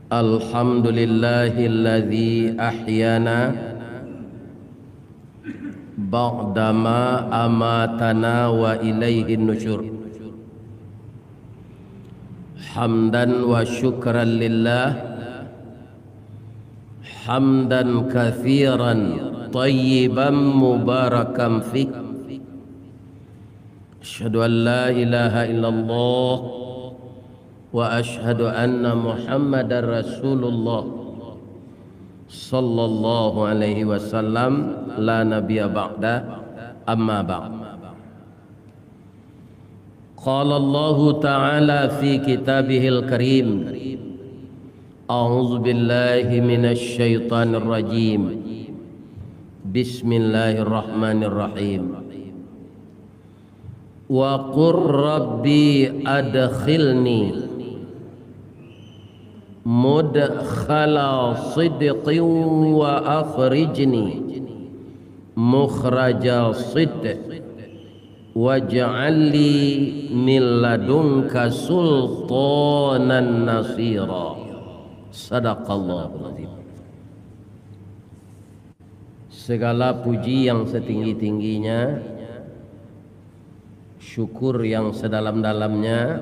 Alhamdulillahilladzi ahyana ba'dama amatana wa ilaihin nusyur. Hamdan wa syukran lillah, hamdan katsiran tayyiban mubarakan fih. Asyhadu an la ilaha illallah wa ashhadu anna Muhammadar Rasulullah sallallahu alaihi wasallam la nabiyya ba'da amma ba'd. Qala Allah ta'ala fi kitabihil karim, a'udzu billahi minasy syaithanir rajim, bismillahirrahmanirrahim. Wa qur rabbi adkhilni mudkhala sidqin wa akhrijni mukhraja sidq waj'al li min ladunka sultanan nasira. Sadaqallahul azim. Segala puji yang setinggi-tingginya, syukur yang sedalam-dalamnya,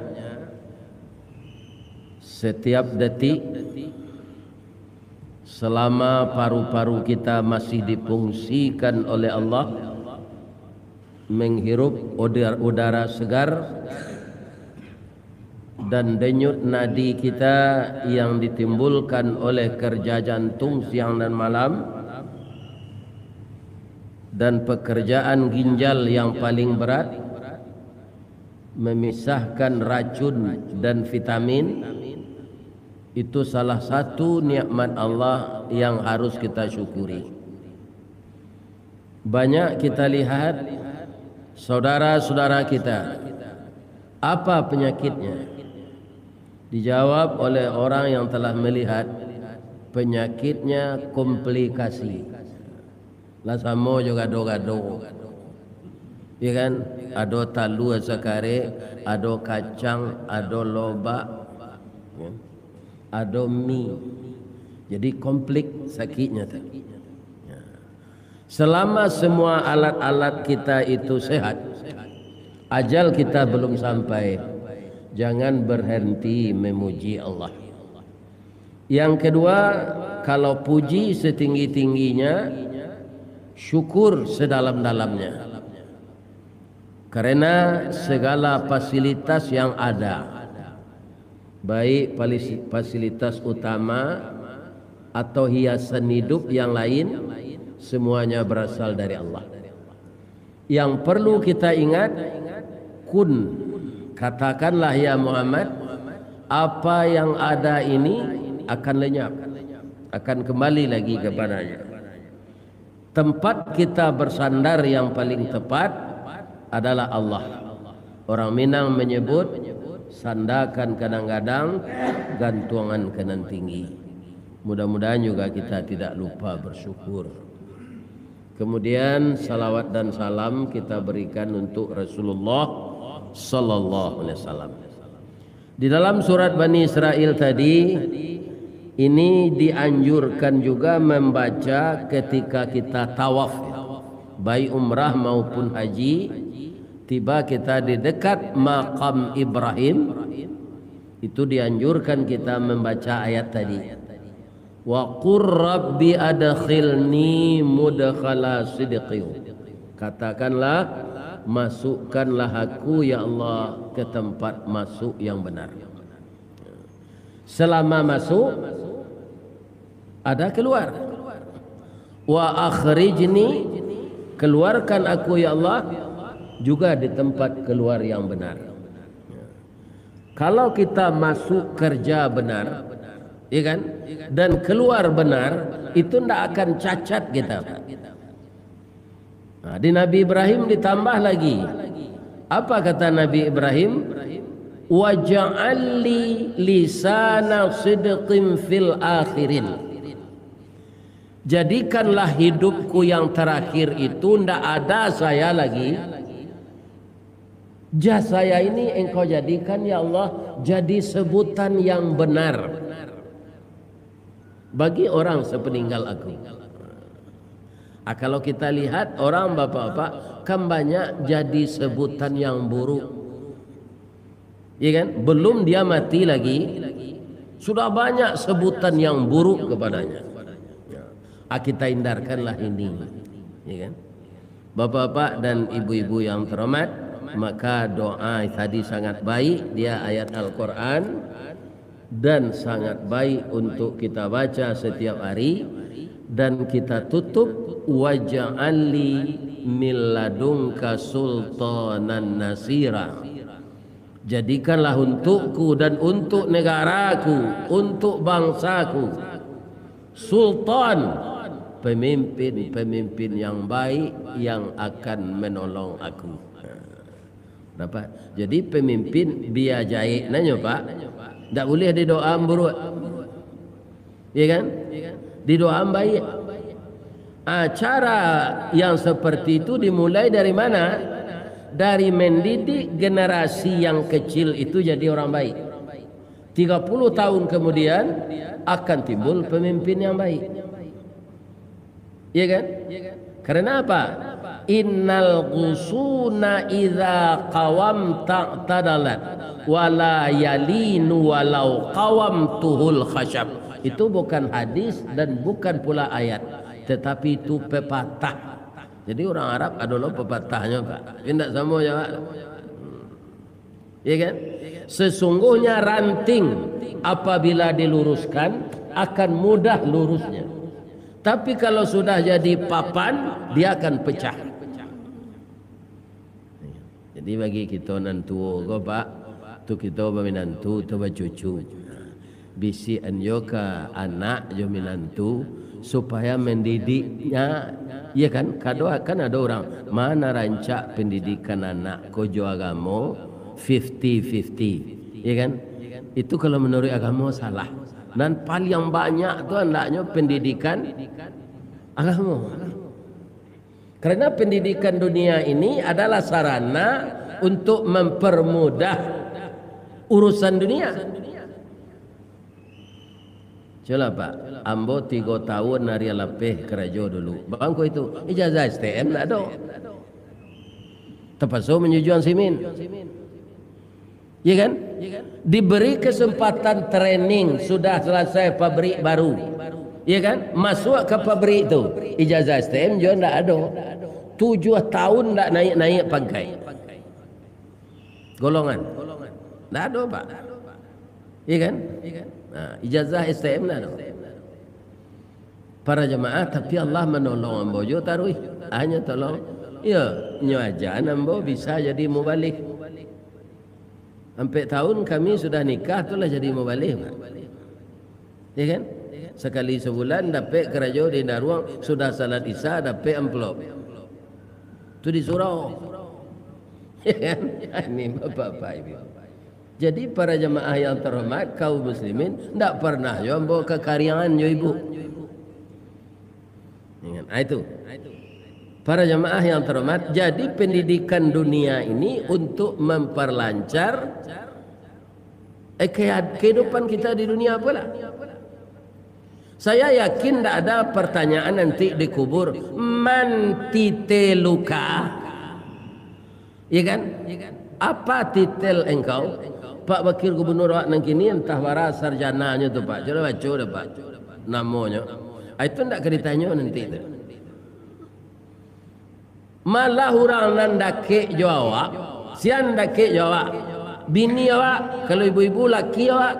setiap detik selama paru-paru kita masih difungsikan oleh Allah menghirup udara segar dan denyut nadi kita yang ditimbulkan oleh kerja jantung siang dan malam dan pekerjaan ginjal yang paling berat memisahkan racun dan vitamin. Itu salah satu nikmat Allah yang harus kita syukuri. Banyak kita lihat saudara-saudara kita, apa penyakitnya? Dijawab oleh orang yang telah melihat, penyakitnya komplikasi. Lah samo juga gado-gado. Ya kan? Ada talu sekare, ada kacang, ada lobak, ya, ada mie. Jadi komplik sakitnya tadi. Ya. Selama semua alat-alat kita itu sehat, ajal kita belum sampai, jangan berhenti memuji Allah. Yang kedua, kalau puji setinggi-tingginya, syukur sedalam-dalamnya. Karena segala fasilitas yang ada, baik fasilitas utama atau hiasan hidup yang lain, semuanya berasal dari Allah. Yang perlu kita ingat, kun, katakanlah ya Muhammad, apa yang ada ini akan lenyap, akan kembali lagi kepadanya. Tempat kita bersandar yang paling tepat adalah Allah. Orang Minang menyebut sandakan kadang-kadang, gantungan kanan tinggi. Mudah-mudahan juga kita tidak lupa bersyukur. Kemudian salawat dan salam kita berikan untuk Rasulullah sallallahu alaihi wasallam. Di dalam surat Bani Israil tadi, ini dianjurkan juga membaca ketika kita tawaf, baik umrah maupun haji. Tiba kita di dekat makam Ibrahim, itu dianjurkan kita membaca ayat tadi. Wa qur rabbi adkhilni mudkhala sidqin. Katakanlah, masukkanlah aku ya Allah ke tempat masuk yang benar. Selama masuk ada keluar. Wa akhrijni, keluarkan aku ya Allah juga di tempat keluar yang benar. Kalau kita masuk kerja benar, ya kan, dan keluar benar, itu tidak akan cacat kita. Nah, di Nabi Ibrahim ditambah lagi. Apa kata Nabi Ibrahim? Waj'al li lisana sidqin fil akhirin. Jadikanlah hidupku yang terakhir itu tidak ada saya lagi. Saya ini engkau jadikan ya Allah jadi sebutan yang benar. bagi orang sepeninggal aku. Kalau kita lihat orang bapak-bapak kan banyak jadi sebutan yang buruk, ya kan? Belum dia mati lagi sudah banyak sebutan yang buruk kepadanya. Kita hindarkanlah ini, ya kan? Bapak-bapak dan ibu-ibu yang terhormat, maka doa tadi sangat baik, dia ayat Al-Quran dan sangat baik untuk kita baca setiap hari. Dan kita tutup, waj'alli min ladunka sultanan nasira, jadikanlah untukku dan untuk negaraku, untuk bangsaku, sultan, pemimpin yang baik yang akan menolong aku. Dapat. Jadi pemimpin biar jahit nanya Pak, tak boleh di doa buruk, ya kan? Di doa baik. Cara yang seperti itu dimulai dari mana? Dari mendidik generasi yang kecil itu jadi orang baik. 30 tahun kemudian akan timbul pemimpin yang baik, ya kan? Karena apa? Innal ghusuna idza qawam ta'tadalat wala yalinu walau qawamtuhul khashab. Itu bukan hadis dan bukan pula ayat, tetapi itu pepatah. Jadi orang Arab adalah pepatahnya Pak. Tidak sama ya Pak. Ya kan? Sesungguhnya ranting apabila diluruskan akan mudah lurusnya. Tapi kalau sudah jadi papan, dia akan pecah. Jadi bagi kita nantu go Pak, tu kita berminantu tu bercucu. Bisi anjo ke anak jo minantu supaya mendidiknya, ya kan? Kado akan ada orang mana rancak pendidikan anak kojo agama 50-50, ya kan? Itu kalau menurut agama salah. Dan paling banyak tu anaknya pendidikan agama. Karena pendidikan dunia ini adalah sarana untuk mempermudah urusan dunia. Coba Pak, ambo 3 tahun nari lapeh kerja dulu. Bangku itu ijazah STM tak ada. Terpaksa menyujuan simin. Ya kan? Diberi kesempatan training, sudah selesai pabrik baru. Ya kan? Masuk ke pabrik itu. Ijazah STM juga tak ada. 7 tahun tak naik-naik pangkai. Golongan. Tak ada Pak. Ya kan? Nah, ijazah STM lah. Para jemaah, tapi Allah menolong ambo jo taruh. Hanya tolong. Ya, nyajan ambo bisa jadi mubalik. Sampai tahun kami sudah nikah itulah jadi mubalik. Ya kan? Sekali sebulan dapat kerja di Darwang, sudah salat Isya dapat amplop. Itu di surau. Ya kan? Ini bapak-bapak ibu. Jadi para jemaah yang terhormat, kaum muslimin tidak pernah jombo kekariangan yo ibu. Ingat itu. Para jemaah yang terhormat, jadi pendidikan dunia ini untuk memperlancar kehidupan kita di dunia pula. Saya yakin tidak ada pertanyaan nanti di kubur, man titeluka, ya kan? Apa titel engkau? Pak Wakil Gubernur Wak Nangkini entah bara sarjananya tu Pak. Coba baca dah Pak namanya. Itu tidak ditanya nanti tu. Malah orang nan dake jawab, sian dake jawab. Bini awak, kalau ibu-ibu laki awak,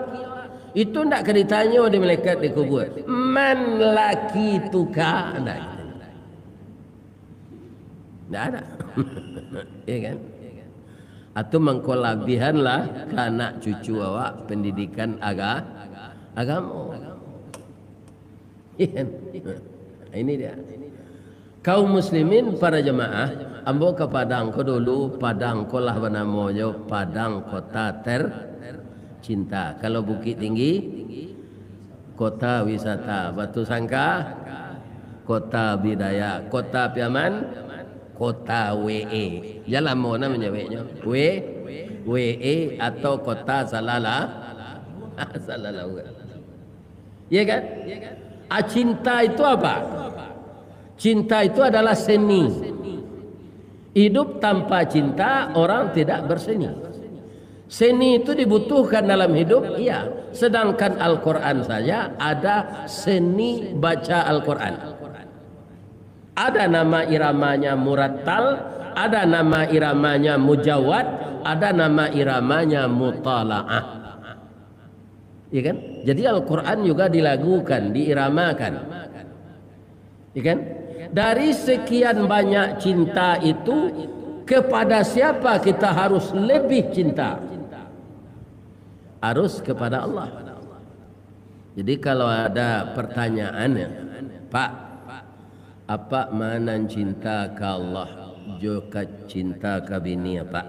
itu tidak ditanya di malaikat di kubur. Man laki tuka? Tidak ada. Ya kan? Atau mengkolabihanlah ke anak cucu awak pendidikan agama. Ini dia. Kaum muslimin para jemaah, ambo ke Padang ko dulu, Padang ko lah namanya Padang kota tercinta. Kalau Bukit Tinggi kota wisata, Batu Sangka kota budaya, kota Piaman kota WE. Jalan mau namanya WE atau kota Salala. Salala. Ya kan? Cinta itu apa? Cinta itu adalah seni. Hidup tanpa cinta orang tidak berseni. Seni itu dibutuhkan dalam hidup, iya. Sedangkan Al-Quran saja ada seni baca Al-Quran. Ada nama iramanya murattal, ada nama iramanya mujawad, ada nama iramanya mutala'ah. Ya kan? Jadi Al-Quran juga dilagukan, diiramakan. Ya kan? Dari sekian banyak cinta itu, kepada siapa kita harus lebih cinta? Harus kepada Allah. Jadi kalau ada pertanyaannya, Pak, apa mana cinta ke Allah juga cinta ke bini Pak?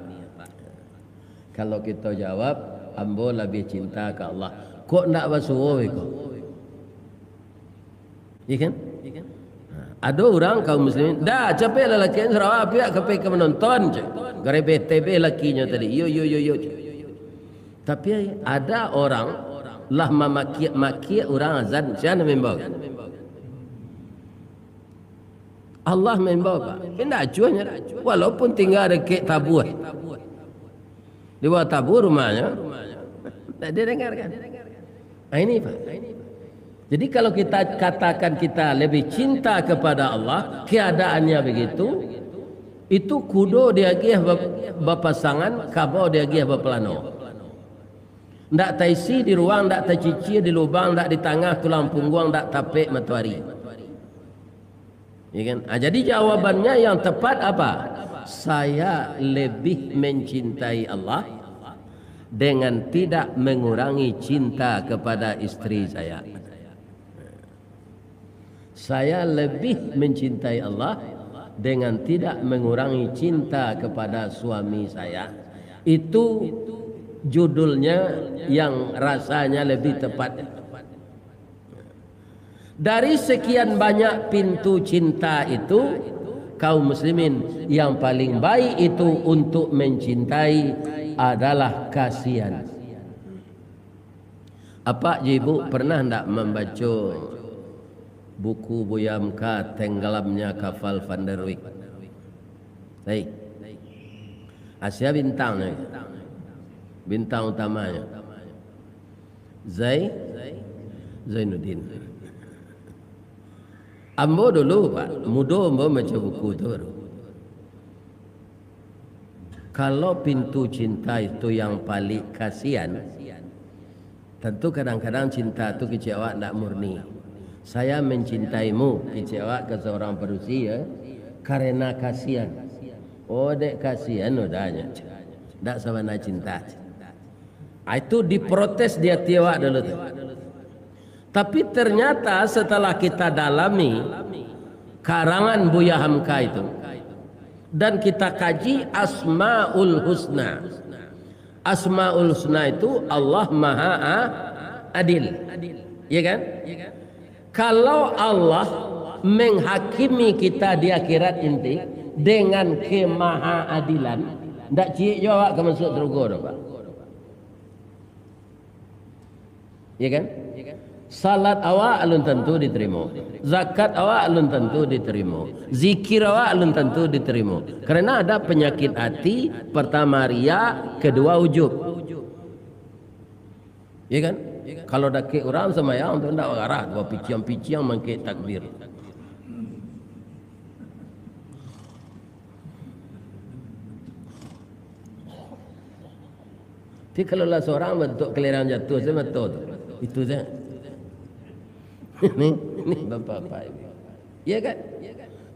Kalau kita jawab, ambo lebih cinta ke Allah. Kok nak basuh kok? Iya kan? Ada orang kaum muslimin, dah capek lelaki Sarawak pihak ke menonton je. Garebe TV lakinya tadi. Yo. Tapi ada orang lah maki orang azan siapa membawa? Allah membawa Pak. Tidak acuannya. Walaupun tinggal dekat tabur. Di bawah tabur rumahnya. Tak didengarkan. Ini Pak. Jadi kalau kita katakan kita lebih cinta kepada Allah, keadaannya begitu, itu kudo dia gih berpasangan, kabau dia gih berpelano. Ndak taisi di ruang, ndak tacici di lubang, ndak di tengah tulang punggung, ndak tapek matahari. Ya kan? Jadi jawabannya yang tepat apa? Saya lebih mencintai Allah dengan tidak mengurangi cinta kepada istri saya. Saya lebih mencintai Allah dengan tidak mengurangi cinta kepada suami saya. Itu judulnya yang rasanya lebih tepat. Dari sekian banyak pintu cinta itu, kaum muslimin yang paling baik itu untuk mencintai adalah kasihan. Apa ibu pernah tidak membaca buku Buya Hamka Tenggelamnya Kapal Van der Wijk? Baik. Asia bintangnya. Bintang utamanya Zainuddin. Ambo dulu Pak, muda ambo baca buku itu baru. Kalau pintu cinta itu yang paling kasihan, tentu kadang-kadang cinta itu kecewa tidak murni. Saya mencintaimu, kecewa ke seorang manusia karena kasihan. Oh dek kasihan udahnya, tidak sama nak cinta. Itu diprotes dia tiwa dulu tuh. Tapi ternyata setelah kita dalami karangan Buya Hamka itu dan kita kaji Asmaul Husna. Asmaul Husna itu Allah Maha Adil. Ya kan? Kalau Allah menghakimi kita di akhirat inti dengan kemahaadilan, ndak cie jawab ke masuk surga Pak. Ya kan? Salat awak alun tentu diterima, zakat awak alun tentu diterima, zikir awak alun tentu diterima. Karena ada penyakit hati, pertama riya, kedua ujub. Ya kan? Kalau dakik orang semayang tu ndak arah, dua piciang-piciang mangkit takbir. Tapi kalau lah seorang bentuk keliran jatuh, saya betul itu saja. Ini bapak-bapak ibu. Ya kan?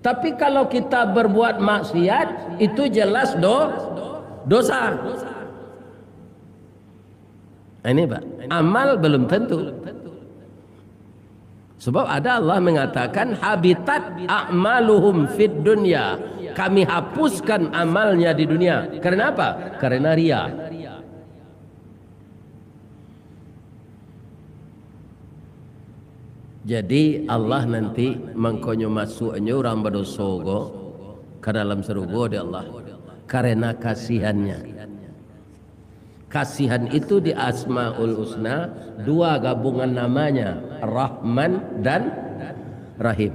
Tapi kalau kita berbuat maksiat, itu jelas dosa. Ini Pak, amal belum tentu. Sebab ada Allah mengatakan habitat a'maluhum fid dunya. Kami hapuskan amalnya di dunia. Karena apa? Karena riya. Jadi Allah nanti mengkonyo masuknya orang berdosa ke dalam surga di Allah karena kasihannya. Kasihan itu di Asmaul Husna dua gabungan namanya, Rahman dan Rahim.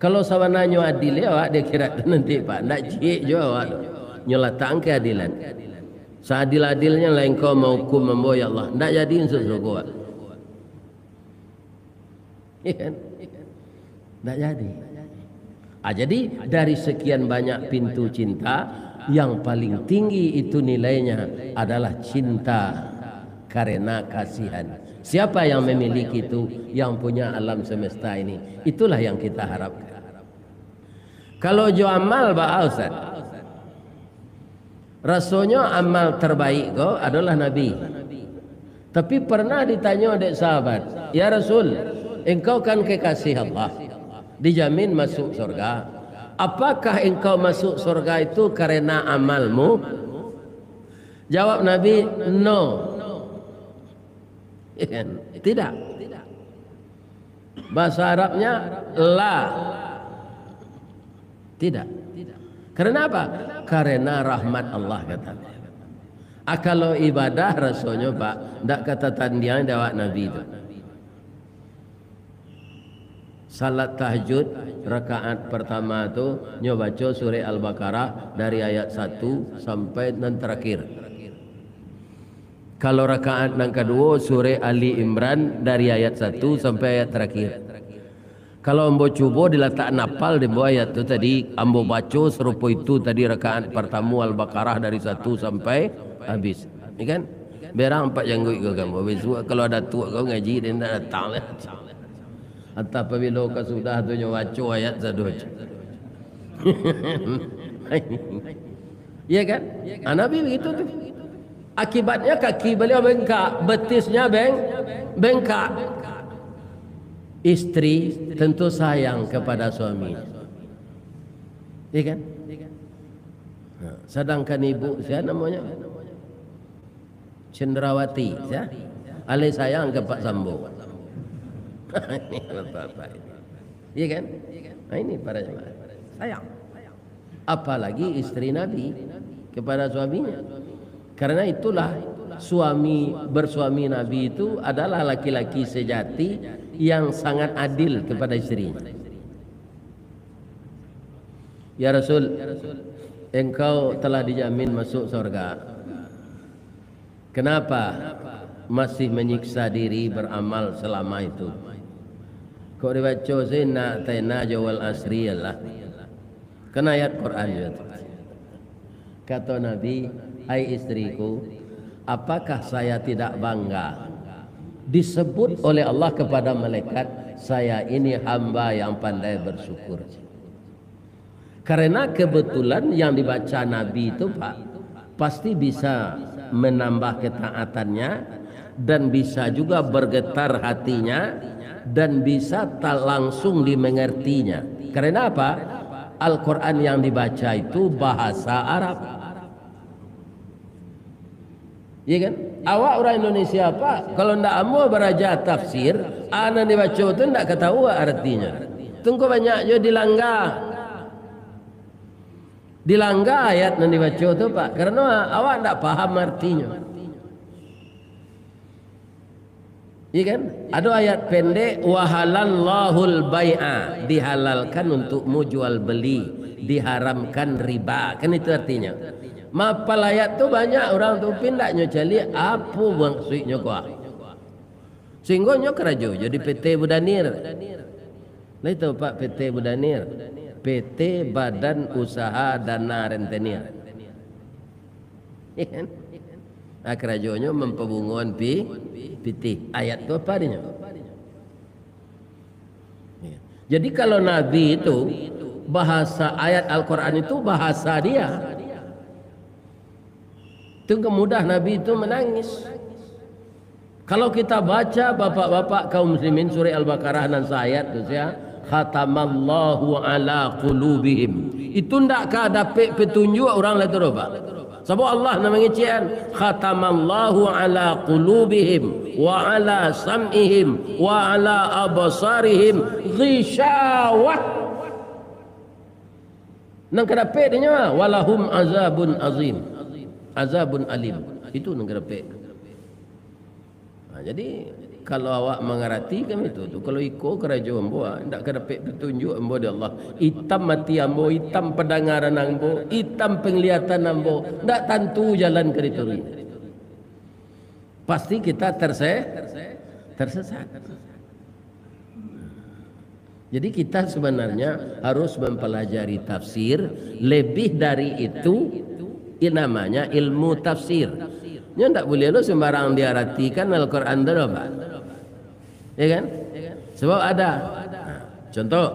Kalau sawananyo adil ya awak dia kira nanti Pak ndak cik jo awak nyolatang keadilan. Seadil-adilnya lah engkau mau hukum membo ya Allah ndak jadi unsur surga. Iya kan? Ndak jadi. Jadi dari sekian banyak pintu cinta, yang paling tinggi itu nilainya adalah cinta karena kasihan. Siapa yang memiliki itu, yang punya alam semesta ini, itulah yang kita harapkan. Kalau jo amal ba Ustaz, rasanya amal terbaik kau adalah Nabi. Tapi pernah ditanya oleh sahabat, ya Rasul, engkau kan kekasih Allah, dijamin masuk surga. Apakah engkau masuk surga itu karena amalmu? Jawab Nabi, no. Tidak. Bahasa Arabnya la. Tidak. Karena apa? Karena rahmat Allah katanya. Kalau ibadah rasanya Pak, tidak kata tandian jawab Nabi itu. Salat tahajud rakaat pertama tu nyo baca surah Al-Baqarah dari ayat 1 sampai nan terakhir. Kalau rakaat yang kedua surah Ali Imran dari ayat 1 sampai ayat terakhir. Kalau ambo cuba diletak napal di bawah ayat tu tadi ambo baca serupa itu tadi rakaat pertama Al-Baqarah dari 1 sampai habis. Ni kan? Berang 4 janggut ke kamu. Besok kalau ada tua kau ngaji dia nak datang lah. Atau apabila kau sudah tu baca ayat satu. Iya kan? Nabi begitu tu. Akibatnya kaki beliau bengkak, betisnya bengkak. Istri tentu sayang kepada suami. Iya kan? Sedangkan ibu siapa namanya? Cendrawati, ya? Alih sayang ke Pak Sambo. Ini apa-apa ini. Iya kan? Nah ini para jemaah. Sayang. Apalagi istri Nabi kepada suaminya. Karena itulah suami bersuami Nabi itu adalah laki-laki sejati yang sangat adil kepada istrinya. Ya Rasul, engkau telah dijamin masuk surga. Kenapa masih menyiksa diri beramal selama itu? Kau dibaca zina tena jawal asri Allah. Kena ayat Quran itu. Kata Nabi, hai istriku, apakah saya tidak bangga disebut oleh Allah kepada malaikat, saya ini hamba yang pandai bersyukur. Karena kebetulan yang dibaca Nabi itu Pak, pasti bisa menambah ketaatannya dan bisa juga bergetar hatinya dan bisa tak langsung dimengertinya. Karena apa? Al-Quran yang dibaca itu bahasa Arab. Iya kan? Awak orang Indonesia Pak, kalau ndak amu beraja tafsir, ana dibaca itu ndak ketahui artinya. Tunggu banyak jo dilangga ayat yang dibaca itu Pak, karena awak ndak paham artinya. Iya kan? Ada ayat pendek, wahalallahul bai'a, dihalalkan untukmu jual beli, diharamkan riba. Kan itu artinya. Mapal ayat tu banyak orang tu pindahnya cali apa maksudnya kuah. Sehingga nyo kerajo jadi PT Budanir. Lah itu Pak PT Budanir. PT Badan Usaha Dana Rentenir. Iya kan? Nah, kerajonyo mempebunguan PT. Ayat itu apa dia? Jadi kalau Nabi itu bahasa ayat Al-Quran itu bahasa dia. Tunggu mudah Nabi itu menangis. Kalau kita baca bapak-bapak kaum muslimin surah Al-Baqarah dan ayat itu ya, khatamallahu ala qulubihim. Itu ndak dapat petunjuk orang lain tu Pak. Sebab Allah namanya cian khatamallahu ala qulubihim wa ala sam'ihim wa ala absarihim ghishawah. Nang kada pedenya walahum azabun azim. azabun alim. Itu ngerepek. Nah, jadi kalau awak mengerti kan itu tu. Kalau iko kerajo ambo ndak kerepek petunjuk ambo di Allah. Hitam mati ambo, hitam pendengaran ambo, hitam penglihatan ambo, ndak tentu jalan ke itu. Pasti kita tersesat. Jadi kita sebenarnya harus mempelajari tafsir. Lebih dari itu namanya ilmu tafsir. Nya ndak boleh lo sembarang diartikan Al-Quran itu apa? Ya kan? Sebab ada. Nah, contoh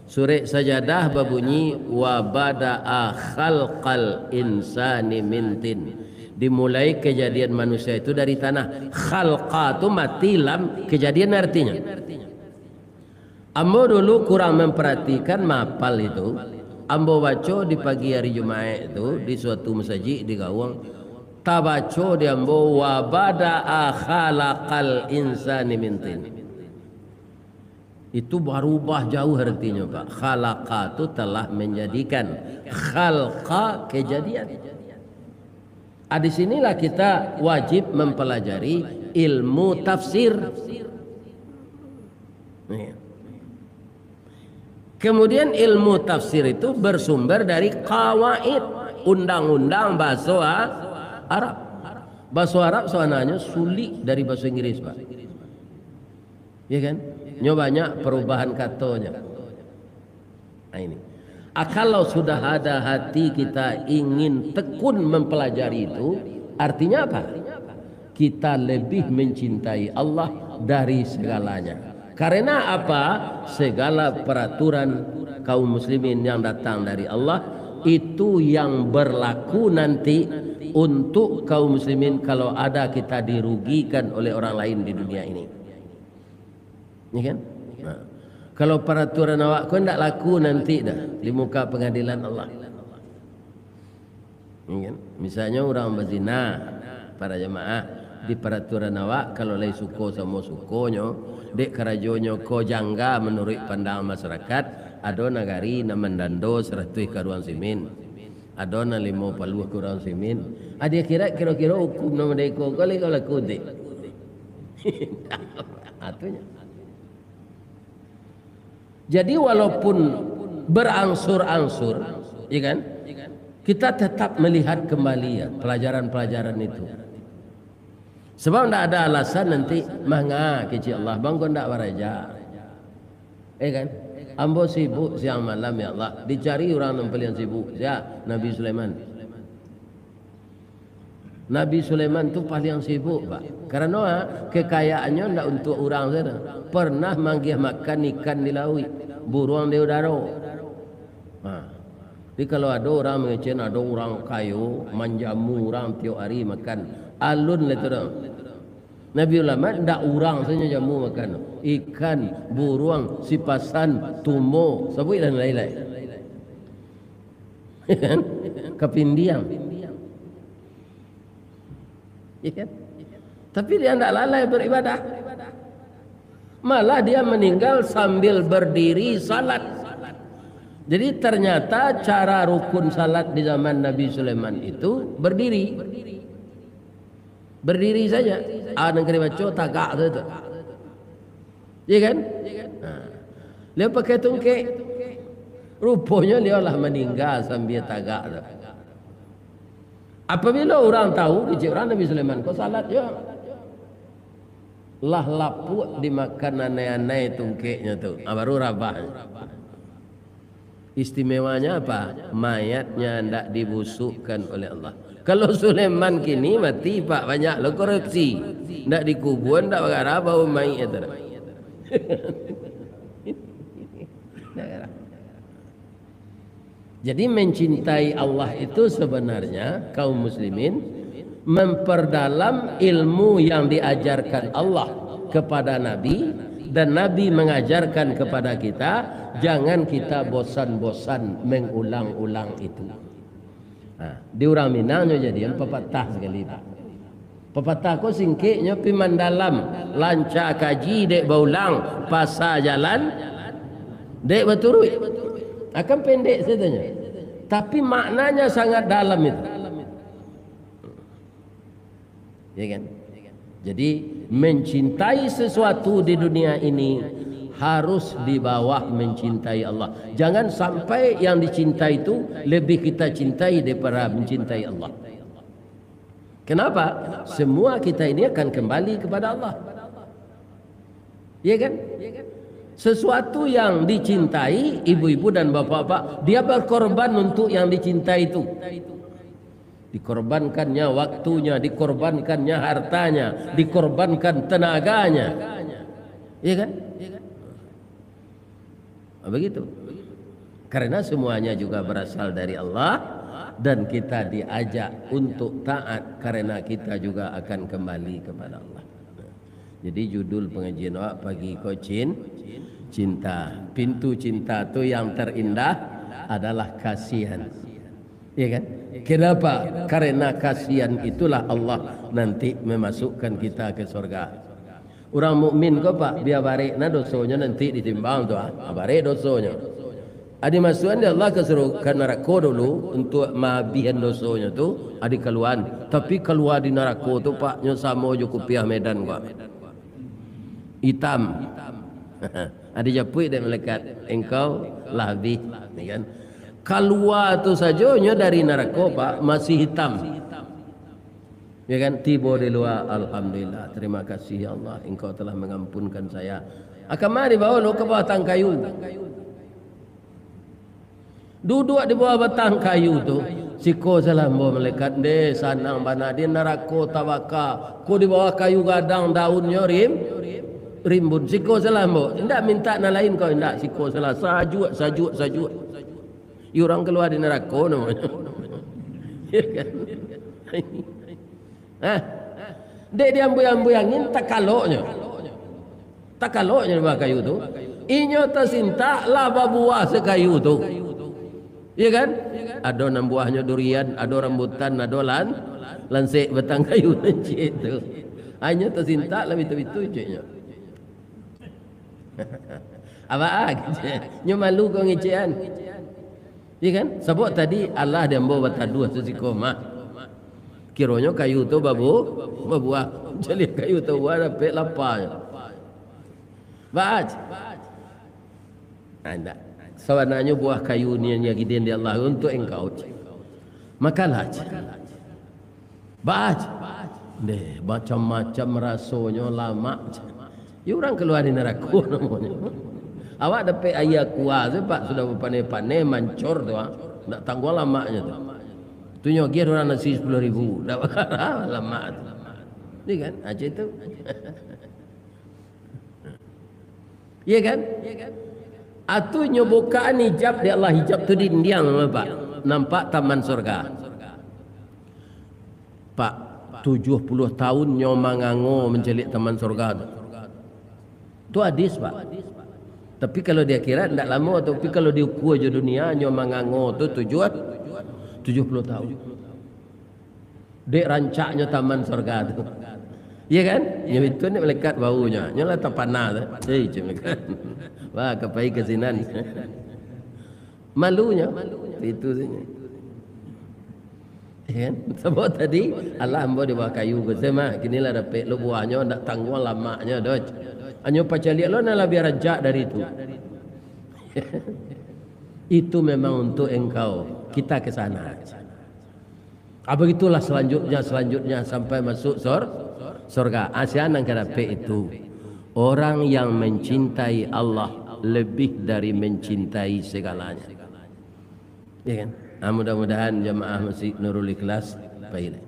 surah Sajadah berbunyi wa bada'a khalqal insani min tin. Dimulai kejadian manusia itu dari tanah. Khalqa itu mati lam, kejadian artinya. Ambo dulu kurang memperhatikan mapal itu. Ambo baca di pagi hari Jumat itu di suatu masjid di Gawang. Tabaco di ambo wa bada'a khalaqal insani min tin. Itu berubah jauh artinya Pak. Khalaqa itu telah menjadikan, khalqa kejadian. Di sinilah kita wajib mempelajari ilmu tafsir. Kemudian ilmu tafsir itu bersumber dari qawaid, undang-undang bahasa Arab. Bahasa Arab soalnya sulit dari bahasa Inggris Pak. Ya kan? Banyak perubahan katanya. Nah ini. Kalau sudah ada hati kita ingin tekun mempelajari itu, artinya apa? Kita lebih mencintai Allah dari segalanya. Karena apa? Segala peraturan kaum muslimin yang datang dari Allah itu yang berlaku nanti untuk kaum muslimin kalau ada kita dirugikan oleh orang lain di dunia ini. Ya kan? Nah, kalau peraturan awak kau tidak laku nanti dah di muka pengadilan Allah. Ya kan? Misalnya orang berzina, para jemaah di peraturan awak kalau lay suko sama sukonyo, dek kerajonyo ko jangga menurut pandangan masyarakat, ada nagari na mendando 100 karuan simin, ada na 50 karuan simin. Ada kira-kira hukum nama deko kali kalau laku dek. Atunya. Jadi walaupun berangsur-angsur, ya kan, kita tetap melihat kembali ya pelajaran-pelajaran itu. Sebab tidak ada alasan nanti mangga kecil Allah bang kau tidak waraja, kan? Ambo sibuk siang malam ya Allah, dicari orang yang sibuk. Ya Nabi Sulaiman. Nabi Sulaiman tu paling sibuk Pak. Karena kekayaannya tidak untuk orang saja. Pernah manggih makan ikan di laut, burung di udara. Jadi kalau ada orang mengecen, ada orang kayu menjamu orang tiap hari makan alun itu dong. Nabi ulama tidak orang saja jamu makan ikan, burung, sipasan, tumo, sabui dan lain-lain. Kepindiang. Ikan. Tapi dia tidak lalai beribadah. Malah dia meninggal sambil berdiri salat. Jadi ternyata cara rukun salat di zaman Nabi Sulaiman itu berdiri. Berdiri saja. Negeri baca tagak saja. Iya kan? Nah. Dia pakai tungkek. Rupanya dia lah meninggal sambil tagak. Apabila orang tahu kecil orang Nabi Sulaiman kau salat ya. Lah lapuk dimakan aneh-aneh tungkeknya tu. Baru rabah. Istimewanya apa? Mayatnya tidak dibusukkan oleh Allah. Kalau Sulaiman kini mati Pak banyak lo koreksi. Tidak dikubur, tidak bergarah bau mayat itu. Jadi mencintai Allah itu sebenarnya kaum muslimin memperdalam ilmu yang diajarkan Allah kepada Nabi dan Nabi mengajarkan kepada kita, jangan kita bosan-bosan mengulang-ulang itu. Di orang Minangnya jadi pepatah sekali Pak. Pepatah ko singkeknya piman dalam lanca kaji dek baulang pasar jalan dek berturut. Akan pendek saja, tapi maknanya sangat dalam itu. Ya kan? Jadi mencintai sesuatu di dunia ini harus di bawah mencintai Allah. Jangan sampai yang dicintai itu lebih kita cintai daripada mencintai Allah. Kenapa? Semua kita ini akan kembali kepada Allah. Ya kan? Sesuatu yang dicintai, ibu-ibu dan bapak-bapak, dia berkorban untuk yang dicintai itu. Dikorbankannya waktunya, dikorbankannya hartanya, dikorbankan tenaganya. Ya kan? Begitu. Karena semuanya juga berasal dari Allah dan kita diajak untuk taat karena kita juga akan kembali kepada Allah. Jadi judul pengajian pagi kocin cinta. Pintu cinta itu yang terindah adalah kasihan. Ya kan? Kenapa? Karena kasihan itulah Allah nanti memasukkan kita ke surga. Orang mukmin kok Pak, biar balik na dosanya nanti ditimbang tu balik dosanya. Adi masukan dia Allah ke neraka dulu untuk mabihan dosanya tu, adi keluar. Tapi keluar di neraka tu Pak, nyo sama jo kupiah Medan kok. Hitam. Adi japui dan melekat engkau lahbi, kan? Keluar tu saja nyo dari neraka Pak masih hitam. Ya kan, tiba di luar, alhamdulillah, terima kasih ya Allah, engkau telah mengampunkan saya. Akan mari bawa lo ke batang kayu. Duduk di bawah batang kayu tu, siko salam bawa malaikat de sanang bana di neraka tawaka. Ko di bawah kayu gadang daunnya rimbun. Siko salam bawa. Indak minta na lain kau indak, siko salam sajuk. Orang keluar di neraka namanya. Ya kan? Dia diambuyangin tak kaloknya di bawah kayu tu. Inyo tersinta laba buah sekayu tu. Ya kan? Ada 6 buahnya durian, ada rambutan, ada lansik batang kayu lancik tu. Hanya tersinta lebih tu ceknya. Apa nyo malu kau ngecean. Ya kan? Sebab tadi Allah dia bawa batadua sesikoma. Kiranya kayu tu berbuah. Jadi kayu tu buah dapat lapar. Baca. Anda. Sebenarnya buah kayu ni yang gidean di Allah untuk engkau. Makalah. Baca. Deh, macam-macam rasanya lama. Ya orang keluar di neraka namanya. Awak dapat ayah kuah tu Pak sudah berpanai-panai mancur tu. Tak tangguh lamanya tu. Tu nyogir orang nasi 10.000. Dah lama tu. Ni kan? Aceh tu. Ya kan? Atu nyobukaan hijab di Allah, hijab tu dindiang Pak. Nampak taman surga. Pak, 70 tahun nyomangango mencelik taman surga tu. Tu hadis Pak. Tapi kalau dia kira tidak lama, tapi kalau diukur je dunia nyomangango tu 70 tahun. Dek rancaknya taman surga tu. Ya kan? Ya itu ni melekat baunya. Nyolah tapana tu. Cemelekat. Wah, kepai kesinan. Malunya. Itu saja. Ya kan? Sebab tadi Allah ambo di bawah kayu bersama. Kinilah dapat lu buahnya ndak tangguh lamanya dah. Anyo pacaliak lo nak lebih rajak dari itu. Itu memang untuk engkau. Kita ke sana. Begitulah selanjutnya sampai masuk surga. Asian yang dapat itu orang yang mencintai Allah lebih dari mencintai segalanya. Ya kan? Mudah-mudahan jamaah Masjid Nurul Ikhlas baik.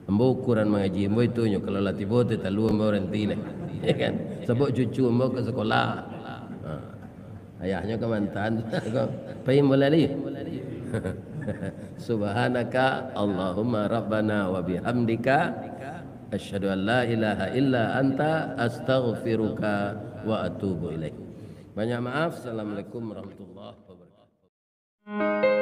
Ambo ukuran mengaji ambo itu nyo kalau latih bote talu ambo renti lah. Ya kan? Sebab cucu ambo ke sekolah. Ayahnya ke mantan. Pakai boleh ni. Subhanaka Allahumma rabbana wa bihamdika asyhadu an la ilaha illa anta astaghfiruka wa atubu ilaik. Banyak maaf. Assalamualaikum warahmatullahi wabarakatuh.